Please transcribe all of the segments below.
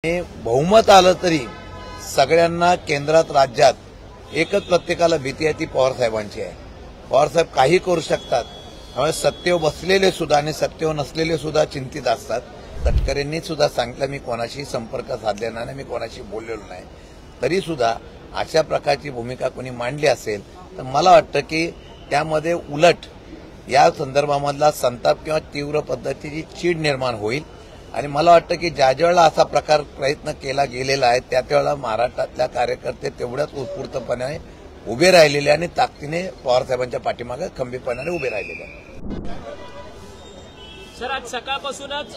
बहुमत आलं तरी सगळ्यांना केंद्रात राज्यात एकच प्रत्येकाला भीती आहे ती पवारसाहेबांची आहे। पवारसाहेब काही करू शकतात, त्यामुळे सत्तेवर बसलेले सुद्धा आणि सत्तेवर नसलेले सुद्धा चिंतित असतात। तटकरेंनी सुद्धा सांगितलं मी कोणाशी संपर्क साधलेला नाही, मी कोणाशी बोललेलो नाही, तरी सुद्धा अशा प्रकारची भूमिका कोणी मांडली असेल तर मला वाटतं की त्यामध्ये उलट या संदर्भामधला संताप किंवा तीव्र पद्धतीची चीड निर्माण होईल। आणि मला वाटतं की ज्या वेळेला असा प्रकार प्रयत्न केला गेलेला आहे त्या वेळेला महाराष्ट्रातल्या कार्यकर्ते तेवढ्याच उत्स्फूर्तपणे उभे राहिलेले आणि ताकदीने पवारसाहेबांच्या पाठीमागे खंबीरपणाने उभे राहिलेले आहेत। सर, आज सकाळपासूनच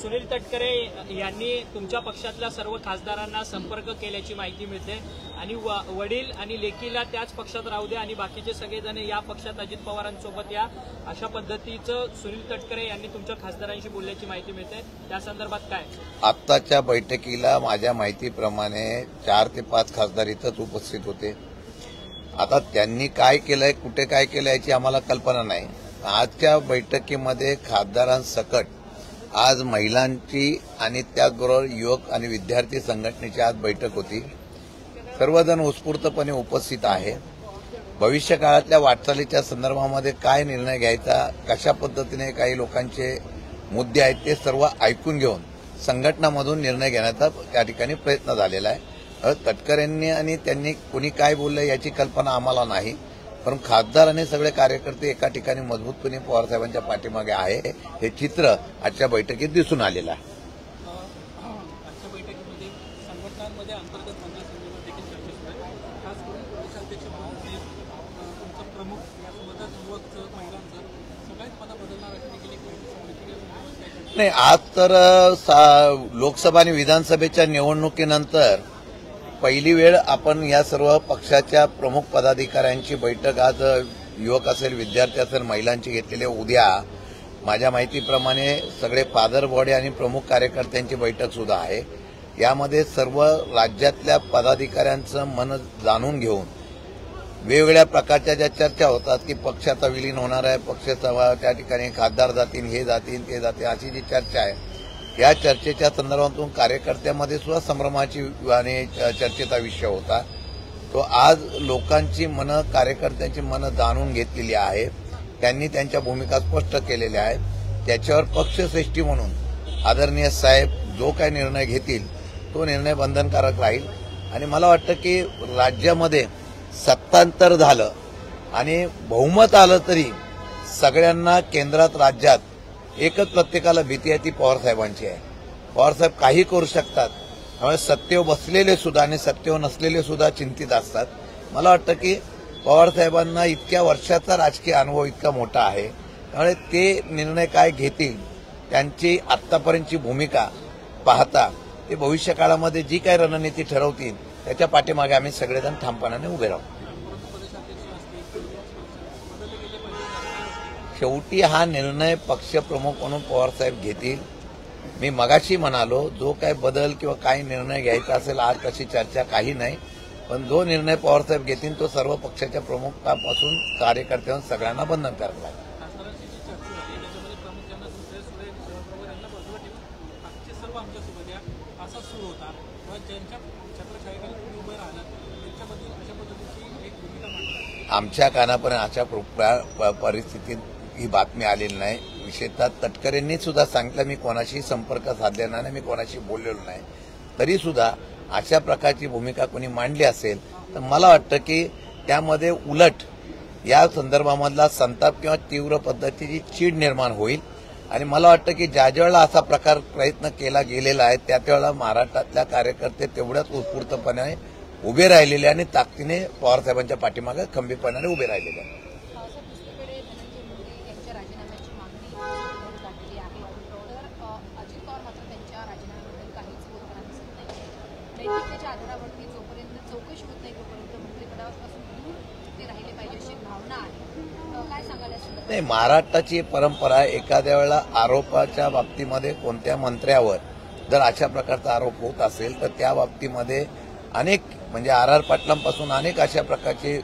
सुनील तटकरे यांनी तुमच्या पक्षातल्या सर्व खासदारांना संपर्क केल्याची माहिती मिळते आणि वडील आणि लेकीला त्याच पक्षात राहू द्या आणि बाकीचे सगळेजण या पक्षात अजित पवारांसोबत या, अशा पद्धतीचं सुनील तटकरे यांनी तुमच्या खासदारांशी बोलल्याची माहिती मिळते। त्या संदर्भात काय? आत्ताच्या बैठकीला माझ्या माहितीप्रमाणे 4 ते 5 खासदार इथंच उपस्थित होते। आता त्यांनी काय केलंय, कुठे काय केलंय याची आम्हाला कल्पना नाही। आजच्या बैठकीमध्ये खासदारांसकट आज महिलांची आणि त्याचबरोबर युवक आणि विद्यार्थी संघटनेची आज बैठक होती। सर्वजण उत्स्फूर्तपणे उपस्थित आहे। भविष्य काळातल्या वाटचालीच्या संदर्भामध्ये काय निर्णय घ्यायचा, कशा पद्धतीने काही लोकांचे मुद्दे आहेत ते सर्व ऐकून घेऊन संघटनामधून निर्णय घेण्याचा त्या ठिकाणी प्रयत्न झालेला आहे। तटकरेंनी आणि त्यांनी कोणी काय बोललं याची कल्पना आम्हाला नाही, परंतु खासदार आणि सगळे कार्यकर्ते एका ठिकाणी मजबूतपणे पवारसाहेबांच्या पाठीमागे आहे हे चित्र आजच्या बैठकीत दिसून आलेलं आहे। आजच्या बैठकीमध्ये संघटनांमध्ये अंतर्गत मंत्रिसंघावर देखील चर्चा सुरू आहे। खास करून प्रदेशाध्यक्ष तुमचा प्रमुख यासोबतच युवक महिलांचं सगळ्याच पद बदलणार अशी देखील एक नाही। आज तर लोकसभा आणि विधानसभेच्या निवडणुकीनंतर पहिली वेळ आपण या सर्व पक्षाच्या प्रमुख पदाधिकाऱ्यांची बैठक आज युवक असेल, विद्यार्थी असेल, महिलांची घेतलेली। उद्या माझ्या माहितीप्रमाणे सगळे फादर बॉडी आणि प्रमुख कार्यकर्त्यांची बैठक सुद्धा आहे। यामध्ये सर्व राज्यातल्या पदाधिकाऱ्यांचं मन जाणून घेऊन वेगवेगळ्या प्रकारच्या ज्या चर्चा होतात की पक्षाचा विलीन होणार आहे, पक्षाचा त्या ठिकाणी खासदार जातील, हे जातील, ते जातील, अशी जी चर्चा आहे या चर्चेच्या संदर्भातून कार्यकर्त्यांमध्ये सुद्धा संभ्रमाची आणि चर्चेचा विषय होता। तो आज लोकांची मनं, कार्यकर्त्यांची मनं जाणून घेतलेली आहे। त्यांनी त्यांच्या भूमिका स्पष्ट केलेल्या आहेत। त्याच्यावर पक्षश्रेष्ठी म्हणून आदरणीय साहेब जो काही निर्णय घेतील तो निर्णय बंधनकारक राहील। आणि मला वाटतं की राज्यामध्ये सत्तांतर झालं आणि बहुमत आलं तरी सगळ्यांना केंद्रात राज्यात एकच प्रत्येकाला भीती आहे ती पवारसाहेबांची आहे। पवारसाहेब काही करू शकतात, त्यामुळे सत्तेवर बसलेले सुद्धा आणि सत्तेवर नसलेले सुद्धा चिंतित असतात। मला वाटतं की पवारसाहेबांना इतक्या वर्षाचा राजकीय अनुभव इतका मोठा आहे, त्यामुळे ते निर्णय काय घेतील, त्यांची आतापर्यंतची भूमिका पाहता ते भविष्य काळामध्ये जी काही रणनीती ठरवतील त्याच्या पाठीमागे आम्ही सगळेजण ठामपणाने उभे राहू। शेवटी हा निर्णय पक्षप्रमुख म्हणून पवारसाहेब घेतील। मी मगाशी म्हणालो जो काही बदल किंवा काही निर्णय घ्यायचा असेल आज तशी चर्चा काही नाही, पण जो निर्णय पवारसाहेब घेतील तो सर्व पक्षाच्या प्रमुखापासून कार्यकर्त्यांना सगळ्यांना बंधनकारक आहे। आमच्या कानापर्यंत अशा परिस्थितीत ही बातमी आलेली नाही। विशेषतः तटकरेंनी सुद्धा सांगितलं मी कोणाशी संपर्क साधलेला नाही, मी कोणाशी बोललेलो नाही, तरी सुद्धा अशा प्रकारची भूमिका कोणी मांडली असेल तर मला वाटतं की त्यामध्ये उलट या संदर्भामधला संताप किंवा तीव्र पद्धतीची चीड निर्माण होईल। आणि मला वाटतं की ज्या वेळेला असा प्रकार प्रयत्न केला गेलेला आहे त्या वेळेला महाराष्ट्रातल्या कार्यकर्ते तेवढ्याच उत्स्फूर्तपणे उभे राहिलेले आणि ताकदीने पवारसाहेबांच्या पाठीमागे खंबीरपणाने उभे राहिलेले आहेत। नाही, महाराष्ट्राची परंपरा आहे एखाद्या वेळेला आरोपाच्या बाबतीमध्ये कोणत्या मंत्र्यावर जर अशा प्रकारचा आरोप होत असेल तर त्या बाबतीमध्ये अनेक म्हणजे आर पाटलांपासून अनेक अशा प्रकारचे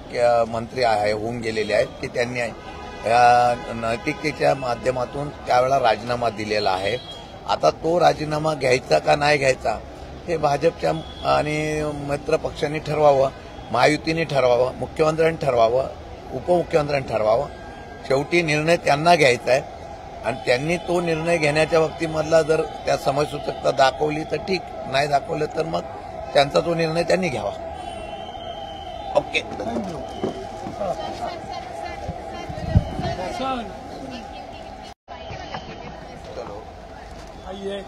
मंत्री होऊन गेलेले आहेत की त्यांनी नैतिकतेच्या माध्यमातून त्यावेळेला राजीनामा दिलेला आहे। आता तो राजीनामा घ्यायचा का नाही घ्यायचा हे भाजपच्या आणि मित्र पक्षांनी ठरवावं, महायुतीने ठरवावं, मुख्यमंत्र्यांनी ठरवावं, उपमुख्यमंत्र्यांनी ठरवावं. शेवटी निर्णय त्यांना घ्यायचा आहे आणि त्यांनी तो निर्णय घेण्याच्या बाबतीमधला जर त्या समयसूचकता दाखवली तर ठीक, नाही दाखवलं तर मग त्यांचा तो निर्णय त्यांनी घ्यावा. ओके. चलो आइए.